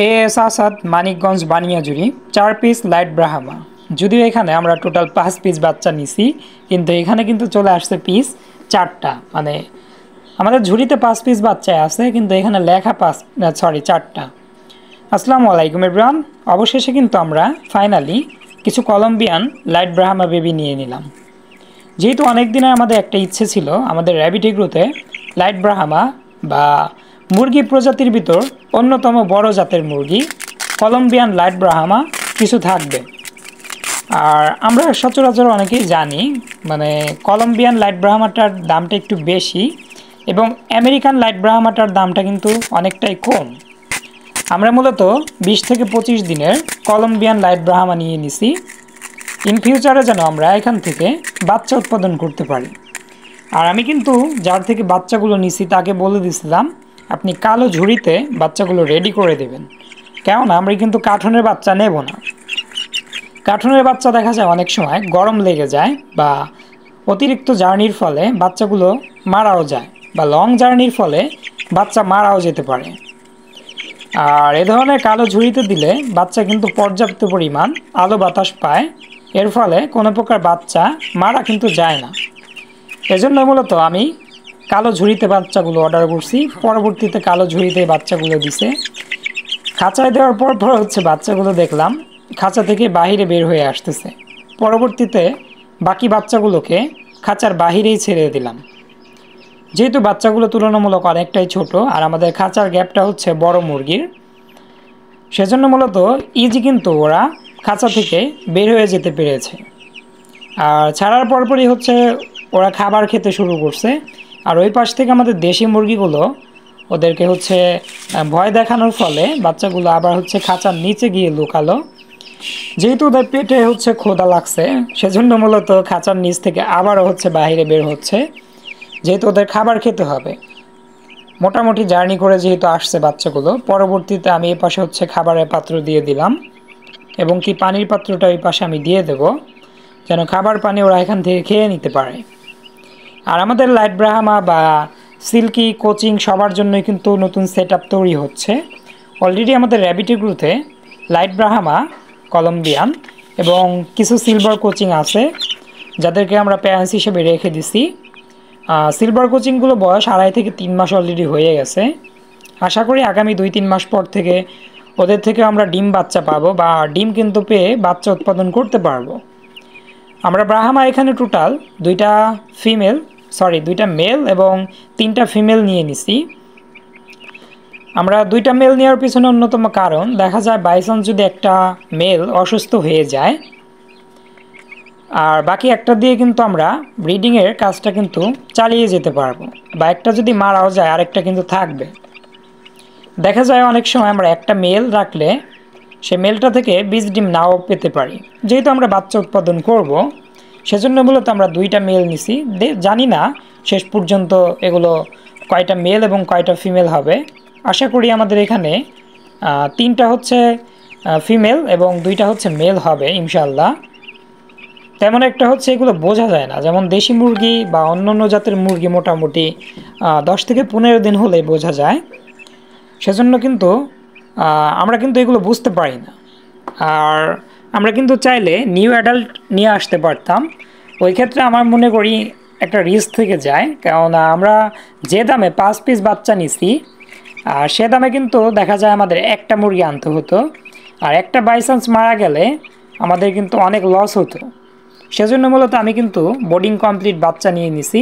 As Asad Manikganj Baniajuri 4 piece light Brahma. যদিও এখানে আমরা টোটাল 5 পিস বাচ্চা নিছি, কিন্তু এখানে কিন্তু চলে আসছে পিস 4টা। মানে আমাদের ঝুড়িতে 5 পিস বাচ্চা আছে, কিন্তু এখানে লেখা 4টা। আসসালামু আলাইকুম এভরিওয়ান। অবশেষে কিন্তু আমরা ফাইনালি কিছু কলম্বিয়ান লাইট ব্রাহ্মা বেবি নিয়ে নিলাম। যেহেতু অনেক দিনের আমাদের একটা ইচ্ছে ছিল আমাদের র্যাবিট এগ্রোতে লাইট ব্রাহ্মা বা মুরগি প্রজাতির ভিতর অন্যতম বড় জাতের মুরগি কলম্বিয়ান লাইট ব্রাহ্মা কিছু থাকবে। আর আমরা সচরাচর অনেকেই জানি মানে কলম্বিয়ান লাইট ব্রাহ্মাটার দামটা একটু বেশি এবং আমেরিকান লাইট ব্রাহ্মাটার দামটা কিন্তু অনেকটাই কম। আমরা মূলত 20 থেকে 25 দিনের কলম্বিয়ান লাইট ব্রাহ্মা নিয়ে নিছি, ইন ফিউচারে যেন আমরা এখান থেকে বাচ্চা উৎপাদন করতে পারি। আর আমি কিন্তু যার থেকে বাচ্চাগুলো নিছি তাকে বলে দিয়েছিলাম আপনি কালো ঝুড়িতে বাচ্চাগুলো রেডি করে দেবেন, কেননা আমরা কিন্তু কার্টুনের বাচ্চা নেব না। কার্টুনের বাচ্চা দেখা যায় অনেক সময় গরম লেগে যায় বা অতিরিক্ত জার্নির ফলে বাচ্চাগুলো মারাও যায় বা লং জার্নির ফলে বাচ্চা মারাও যেতে পারে। আর এ ধরনের কালো ঝুড়িতে দিলে বাচ্চা কিন্তু পর্যাপ্ত পরিমাণ আলো বাতাস পায়, এর ফলে কোনো প্রকার বাচ্চা মারা কিন্তু যায় না। এজন্য মূলত আমি কালো ঝুড়িতে বাচ্চাগুলো অর্ডার করছি, পরবর্তীতে কালো ঝুড়িতে বাচ্চাগুলো দিছে। খাঁচায় দেওয়ার পর হচ্ছে বাচ্চাগুলো দেখলাম খাঁচা থেকে বাহিরে বের হয়ে আসতেছে। পরবর্তীতে বাকি বাচ্চাগুলোকে খাঁচার বাহিরেই ছেড়ে দিলাম। যেহেতু বাচ্চাগুলো তুলনামূলক অনেকটাই ছোট আর আমাদের খাঁচার গ্যাপটা হচ্ছে বড় মুরগির, সেজন্য মূলত ইজি কিন্তু ওরা খাঁচা থেকে বের হয়ে যেতে পেরেছে। আর ছাড়ার পরপরই হচ্ছে ওরা খাবার খেতে শুরু করছে। আর ওই পাশ থেকে আমাদের দেশি মুরগিগুলো ওদেরকে হচ্ছে ভয় দেখানোর ফলে বাচ্চাগুলো আবার হচ্ছে খাঁচার নিচে গিয়ে লুকালো। যেহেতু ওদের পেটে হচ্ছে ক্ষুধা লাগছে, সেজন্য মূলত খাঁচার নিচ থেকে আবারও হচ্ছে বাইরে বের হচ্ছে, যেহেতু ওদের খাবার খেতে হবে। মোটামুটি জার্নি করে যেহেতু আসছে বাচ্চাগুলো, পরবর্তীতে আমি এই পাশে হচ্ছে খাবারের পাত্র দিয়ে দিলাম এবং কি পানির পাত্রটা এই পাশে আমি দিয়ে দেব, যেন খাবার পানি ওরা এখান থেকে খেয়ে নিতে পারে। আর আমাদের লাইট ব্রাহ্মা বা সিল্কি কোচিং সবার জন্যই কিন্তু নতুন সেট আপ তৈরি হচ্ছে। অলরেডি আমাদের র্যাবিট এগ্রোতে লাইট ব্রাহ্মা, কলম্বিয়ান এবং কিছু সিলভার কোচিং আছে, যাদেরকে আমরা প্যারেন্টস হিসেবে রেখে দিছি। সিলভার কোচিংগুলো বয়স 2.5 থেকে 3 মাস অলরেডি হয়ে গেছে। আশা করি আগামী 2-3 মাস পর থেকে ওদের থেকে আমরা ডিম বাচ্চা পাবো বা ডিম কিন্তু পেয়ে বাচ্চা উৎপাদন করতে পারবো। আমরা ব্রাহ্মা এখানে টোটাল 2টা মেল এবং 3টা ফিমেল নিয়ে নিছি। আমরা 2টা মেল নেওয়ার পিছনে অন্যতম কারণ দেখা যায় বাইচান্স যদি একটা মেল অসুস্থ হয়ে যায় আর বাকি একটা দিয়ে কিন্তু আমরা ব্রিডিংয়ের কাজটা কিন্তু চালিয়ে যেতে পারবো, বা একটা যদি মারাও যায় আরেকটা কিন্তু থাকবে। দেখা যায় অনেক সময় আমরা একটা মেল রাখলে সে মেলটা থেকে 20 ডিম নাও পেতে পারি। যেহেতু আমরা বাচ্চা উৎপাদন করব, সেজন্য মূলত আমরা 2টা মেল নিছি। জানি না শেষ পর্যন্ত এগুলো কয়টা মেল এবং কয়টা ফিমেল হবে। আশা করি আমাদের এখানে 3টা হচ্ছে ফিমেল এবং 2টা হচ্ছে মেল হবে ইনশাল্লাহ। তেমন একটা হচ্ছে এগুলো বোঝা যায় না, যেমন দেশি মুরগি বা অন্যান্য জাতের মুরগি মোটামুটি 10 থেকে 15 দিন হলে বোঝা যায়। সেজন্য কিন্তু আমরা কিন্তু এগুলো বুঝতে পারি না। আর আমরা কিন্তু চাইলে নিউ অ্যাডাল্ট নিয়ে আসতে পারতাম, ওই ক্ষেত্রে আমার মনে করি একটা রিস্ক থেকে যায়, কেননা আমরা যে দামে 5 পিস বাচ্চা নিছি আর সে দামে কিন্তু দেখা যায় আমাদের একটা মুরগি আনতে হতো, আর একটা বাইচান্স মারা গেলে আমাদের কিন্তু অনেক লস হতো। সেজন্য মূলত আমি কিন্তু বোর্ডিং কমপ্লিট বাচ্চা নিয়ে নিছি।